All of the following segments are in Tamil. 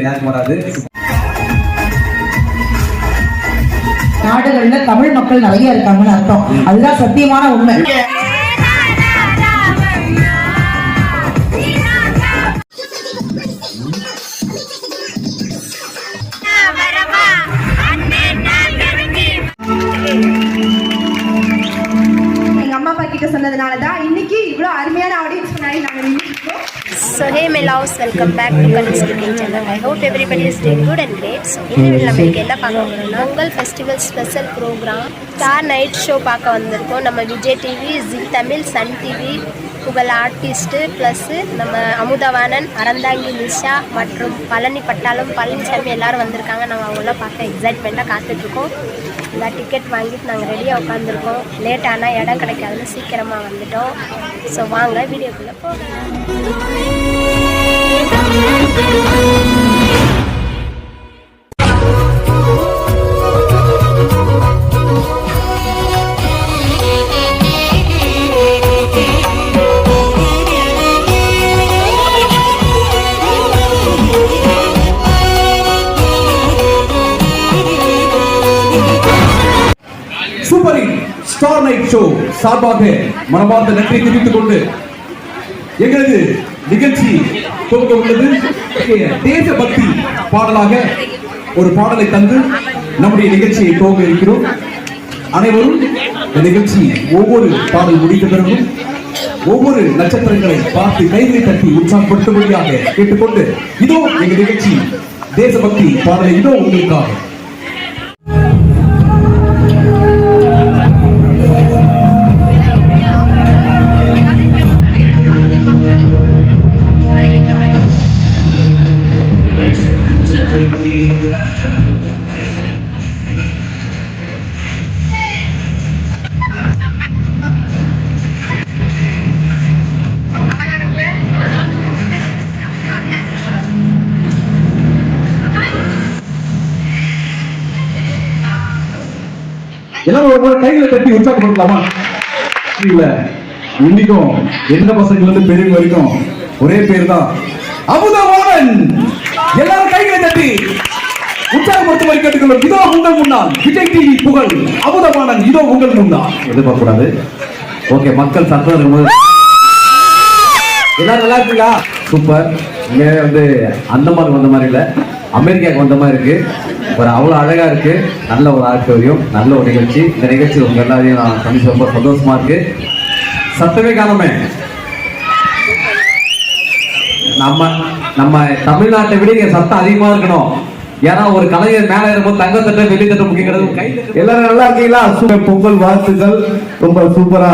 யாருக்கும் வராது. நாடுகள்ல தமிழ் மக்கள் நிறைய இருக்காங்கன்னு அர்த்தம். அதுதான் சத்தியமான உண்மை. எங்க அம்மா அப்பா கிட்ட சொன்னதுனாலதான் இன்னைக்கு இவ்வளவு அருமையான ஆடியன்ஸ் முன்னாடி நாங்க நின்றுட்டோம். So hey my loves, welcome back to Kanis Cooking Channel. I hope everybody is doing good and great. So இன்னைக்கு நம்ம என்ன பார்க்க போறோம்னா Pongal festival special program star night show பார்க்க வந்திருக்கோம். நம்ம Vijay TV, Zee Tamil, Sun TV, Pugazh artist plus நம்ம அமுதவாணன், அறந்தாங்கி நிஷா மற்றும் பழனி பட்டாளம், பழனிசாமி எல்லாரும் வந்திருக்காங்க. நம்ம அவங்களாம் பார்க்க எக்ஸைட்மெண்ட்டாக காத்துட்ருக்கோம். இந்த டிக்கெட் வாங்கிட்டு நாங்கள் ரெடியாக உட்காந்துருக்கோம். லேட் ஆனால் இடம் கிடைக்காதுன்னு சீக்கிரமாக வந்துட்டோம். ஸோ வாங்க வீடியோக்குள்ளே போகலாம். Super hit star night show சார்பாக மனமார்ந்த நன்றி தெரிவித்துக் கொண்டு எங்களது நிகழ்ச்சி துவங்க உள்ளது. தேசபக்தி பாடலாக ஒரு பாடலை தந்து நம்முடைய நிகழ்ச்சியை துவங்க இருக்கிறோம். அனைவரும் இந்த நிகழ்ச்சி ஒவ்வொரு பாடல் முடிந்த பிறகும் ஒவ்வொரு நட்சத்திரங்களை பார்த்து கைகளை தட்டி உற்சாகப்படுத்தும்படியாக கேட்டுக்கொண்டு இதோ எங்கள் நிகழ்ச்சி தேசபக்தி பாடலை இதோ உங்களுக்காக. எல்லாரும் ஒரு கைகளை தட்டி உற்சாகப்படுத்தலாமா? இல்ல இன்னைக்கும் எந்த பசங்க இருந்து பெரியவங்க வரைக்கும் ஒரே பேர் தான், அமுதவாணன். எல்லாரும் கைகளை தட்டி உற்சாகப்படுத்துமாறு கேட்டுக்கொள்ளும். இதோ உங்கள் முன்னால் விஜய் டிவி புகழ் அமுதவாணன். இதோ உங்கள் முன்னால். எதிர்பார்க்க கூடாது. ஓகே, மக்கள் சத்தம் இருக்கும்போது எல்லாரும் நல்லா இருக்கீங்களா? சூப்பர். இங்க வந்து அந்தமானுக்கு வந்த மாதிரி இல்ல, அமெரிக்காவுக்கு வந்த மாதிரி இருக்கு. ஒரு அவ்வளோ அழகா இருக்கு. நல்ல ஒரு ஆடிட்டோரியம், நல்ல ஒரு நிகழ்ச்சி. இந்த நிகழ்ச்சி உங்க எல்லாரையும் நான் சந்திச்சு ரொம்ப சந்தோஷமா இருக்கு. சத்தமே காணமே. நம்ம தமிழ்நாட்டை விட இங்க சத்தம் அதிகமா இருக்கணும். ஏன்னா ஒரு கலைஞர் மேல இருக்கும்போது தங்கத்தட்ட வெளித்தட்ட முக்கியங்கிறது. எல்லாரும் நல்லா இருக்கீங்களா? சூப்பர். பொங்கல் வாழ்த்துக்கள். ரொம்ப சூப்பரா.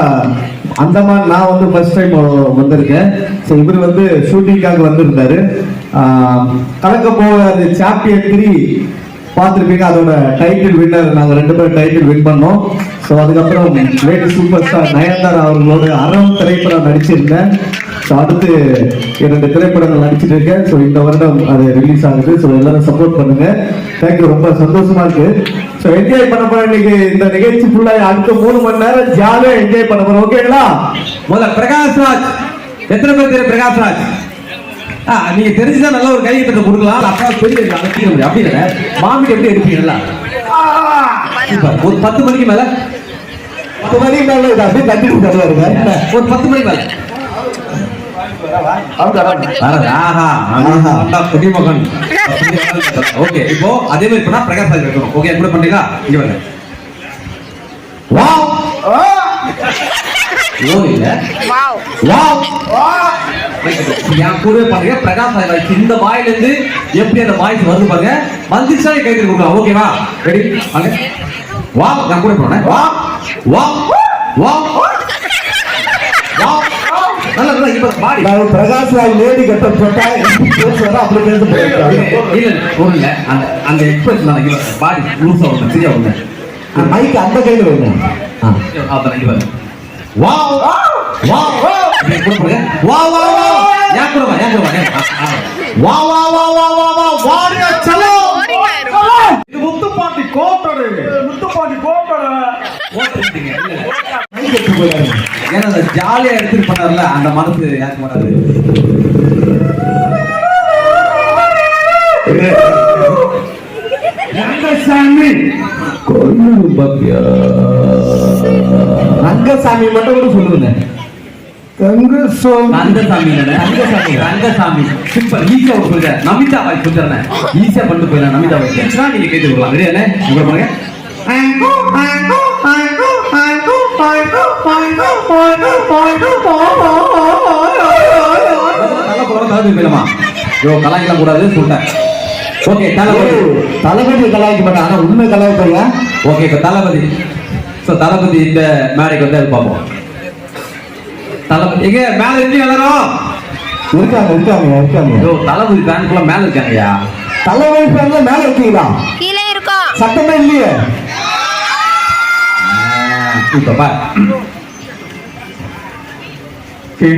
அந்தமான் நான் வந்து ஃபர்ஸ்ட் டைம் வந்திருக்கேன். ஸோ இவர் வந்து ஷூட்டிங்காக வந்திருந்தாரு. கலக்க போகாது சாம்பியன் 3 பார்த்துருப்பீங்க. அதோட டைட்டில் வின்னர் நாங்கள் 2 பேரும் டைட்டில் வின் பண்ணோம். ஸோ அதுக்கப்புறம் லேடி சூப்பர் ஸ்டார் நயன்தாரா அவர்களோட அறம் திரைப்படம் நடிச்சிருந்தேன். ஸோ அடுத்து 2 திரைப்படங்கள் நடிச்சிட்டு இருக்கேன். ஸோ இந்த வருடம் அது ரிலீஸ் ஆகுது. ஸோ எல்லாரும் சப்போர்ட் பண்ணுங்க. தேங்க்யூ. ரொம்ப சந்தோஷமா இருக்கு. ஸோ என்ஜாய் பண்ண போறேன். இன்னைக்கு இந்த நிகழ்ச்சி ஃபுல்லா அடுத்த 3 மணி நேரம் ஜாலியா என்ஜாய் பண்ண போறோம். ஓகேங்களா? முதல்ல பிரகாஷ்ராஜ். எத்தனை பேர் தெரியும் பிரகாஷ்ராஜ்? நீங்க தெரிஞ்சுதான் நல்ல ஒரு கையெழுத்து கொடுக்கலாம். அப்பா பெரிய அப்படி இல்லை, மாமிக்கு எப்படி எடுப்பீங்களா? ஒரு 10 மணிக்கு மேல 10 மணிக்கு மேல அப்படியே தட்டி வருங்க. ஒரு 10 மணிக்கு மேல குடிமகன். ஓகே, இப்போ அதே மாதிரி பண்ணா பிரகாஷ் ராஜ் வைக்கணும். ஓகே, கூட பண்றீங்களா? இங்க வாங்க. வாவ் ஓ இல்ல வாவ் வாவ் என் கூட பாருங்க. பிரகாஷ் ராஜ் இந்த வாயில இருந்து எப்படி அந்த வாய்ஸ் வருது பாருங்க. வந்துச்சா கை தட்டி கொடுக்கலாம். ஓகேவா? ரெடி? வாங்க. வாவ். நான் கூட போறேன். Wow wow wow wow. நல்ல நல்ல. இப்ப பாடி நான் பிரகாஷ் ராஜ் லேடி கட்ட போட்டா பேசுறா அப்படி பேச போறேன். இல்ல ஒரு இல்ல அந்த எக்ஸ்பிரஸ் நான் இங்க பாடி லூசா வந்து சரியா வந்து மைக் அந்த கையில வரணும். அத இங்க பாருங்க. Wow wow wow. நீ கூட போங்க. Wow wow wow. யா கூட வா, யா கூட வா. Wow wow wow wow wow. வாடியா चलो. இது முத்துப்பாண்டி கோட்டோட. முத்துப்பாண்டி கோட்டோட. ஓட்றீங்க. மைக் எடுத்து போறாங்க. ஏன்னா அந்த ஜாலியா எடுத்து பண்ணார்ல அந்த மனசு யாருக்கு வராது. ரங்கசாமி கொல்லு பாத்தியா ரங்கசாமி மட்டும் கூட சொல்லுங்க ரங்கசாமி ரங்கசாமி சிம்பிள் ஈஸியா ஒரு சொல்லுங்க நமிதா வாய் சொல்றேன் ஈஸியா பண்ணிட்டு போயிடலாம் நமிதா வாய் தெரிஞ்சுனா நீங்க கேட்டு விடலாம் ரெடியானே உங்க பாருங்க கலாய்க்கலாம் கூடாது சொல்லிட்டேன் ஓகே தளபதி கலாய்க்க மாட்டேன் ஆனா உண்மை கலாய்ப்பையா ஓகே இப்ப தளபதி தளபதி இந்த மேடைக்கு வந்து அது பார்ப்போம் தளபதி எங்க மேல இருந்து எல்லாரும் இருக்காங்க தளபதி ஃபேன்க்குள்ள மேல இருக்காங்கய்யா தளபதி ஃபேன்ல மேல இருக்கீங்களா கீழே இருக்கோம் சத்தமே இல்லையே இப்ப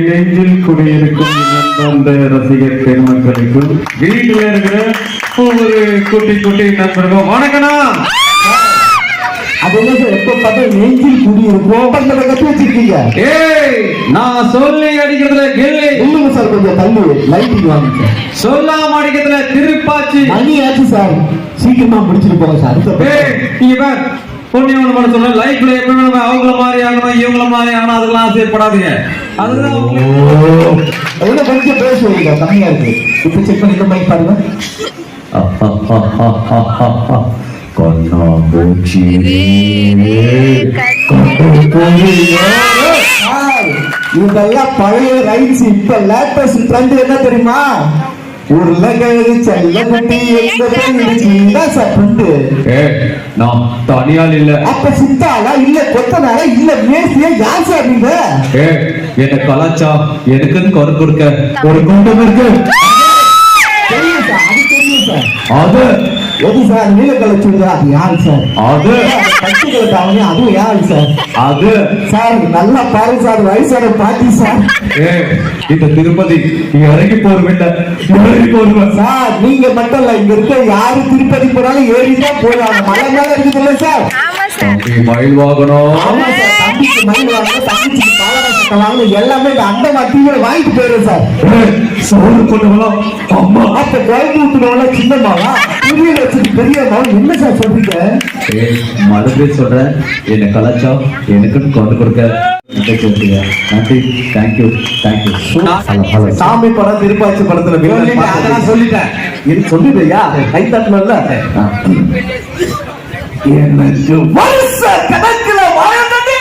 நெஞ்சில் குடியிருக்கும் அந்த ரசிகர் பெருமக்களுக்கும் வீட்டில் இருக்கிற ஒவ்வொரு குட்டி குட்டி நண்பர்களும் வணக்கம். அது என்ன சார் எப்ப பார்த்தா நெஞ்சில் குடியிருக்கும் கட்டி வச்சிருக்கீங்க நான் சொல்லி அடிக்கிறதுல கெல்லி இல்லைங்க சார் கொஞ்சம் தள்ளி லைட்டிங் வாங்க சொல்லாம அடிக்கிறதுல திருப்பாச்சி மணி ஆச்சு சார் சீக்கிரமா முடிச்சிட்டு போங்க சார் நீங்க பார் பொண்ணியவன் பண்ண சொல்ல லைஃப்ல எப்பவுமே நம்ம அவங்கள மாதிரி ஆகணும் இவங்கள மாதிரி ஆகணும் அதெல்லாம் ஆசைப்படாதீங்க அதுதான் என்ன கொஞ்சம் பேசுவீங்க கம்மியா இருக்கு இப்ப செக் பண்ணி இந்த மைக் பாருங்க கண்ணா பூச்சி இதெல்லாம் பழைய ரைட்ஸ் இப்ப லேட்டஸ்ட் ட்ரெண்ட் என்ன தெரியுமா உருளைக்கிழங்கு செல்லக்குட்டி நான் தனியால் இல்ல அப்ப சித்தாளா இல்ல கொத்தனால இல்ல மேசியா யார் சார் நீங்க என்ன கலாச்சா எனக்குன்னு குறை கொடுக்க ஒரு கூட்டம் இருக்கு அது எது சார் நீலக்கலை சொல்லுதா அது யாரு சார் அது பட்டுக்களை தாவணி அதுவும் யாரு சார் அது சார் நல்லா பாரு சார் வயசான பாட்டி சார் இந்த திருப்பதி இறங்கி போறவில்லை இறங்கி போடுவேன் சார் நீங்க மட்டும் இல்ல இங்க இருக்க யாரு திருப்பதி போனாலும் ஏறிதான் போயிடலாம் மலை மேல இருக்குது இல்ல சார் மயில் வாங்கணும் ஆமா சார் தம்பிக்கு மயில் வாங்கணும் தம்பிக்கு பாவாடை சட்டை வாங்கணும் எல்லாமே இந்த அண்டமா தீவிர வாங்கிட்டு போயிடும் சார் சோறு கொண்டவளா அம்மா அப்ப கோயம்புத்தூர்ல சின்னம்மாவா புரிய வச்சுட்டு பெரியம்மா என்ன சார் சொல்றீங்க மறுபடியும் சொல்றேன் என்ன கலாச்சா எனக்குன்னு கொண்டு கொடுக்க நன்றி தேங்க்யூ சாமி படம் திருப்பாச்சி படத்துல அதெல்லாம் சொல்லிட்டேன் இது சொல்லிடுயா கை தட்டணும்ல எனக்கு வருஷ கணக்குல வாழ்ந்தது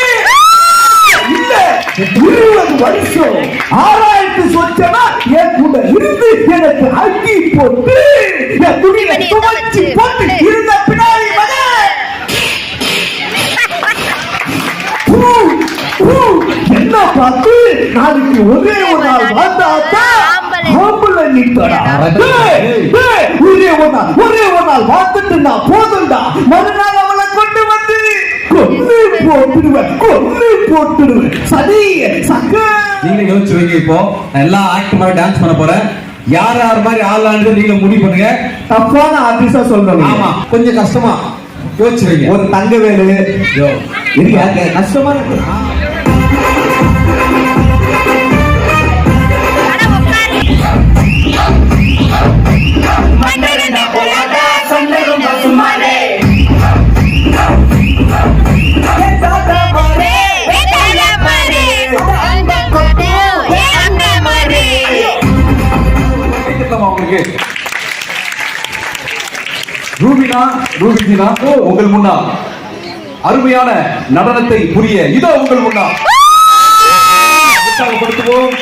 இல்ல 20 வருஷம் ஆராய்ச்சி சொச்சனா என் கூட இருந்து எனக்கு அக்கி போட்டு என் துணியில துவச்சி போட்டு இருந்த பின்னாடி என்ன பார்த்து நாளைக்கு ஒரே ஒரு நாள் வந்தாத்தான் ஆம்பளை நிக்கடா ஒரே ஒரு நாள் பார்த்துட்டு நான் போதும்டா மறுநாள் அவளை கொண்டு வந்து கொண்டு போட்டுடுவேன் சரி சக்க நீங்க யோசிச்சு வைங்க இப்போ எல்லா ஆக்ட் மாதிரி டான்ஸ் பண்ண போறேன் யார் யார் மாதிரி ஆளான்னு நீங்க முடிவு பண்ணுங்க தப்பான ஆர்டிஸ்டா சொல்றேன் ஆமா கொஞ்சம் கஷ்டமா யோசிச்சு வைங்க ஒரு தங்க வேலு இருக்கு கஷ்டமா இருக்கு ரூபினா உங்கள் முன்னால் அருமையான நடனத்தை புரிய இதோ உங்கள் முன்னால் உற்சாகப்படுத்துவோம்.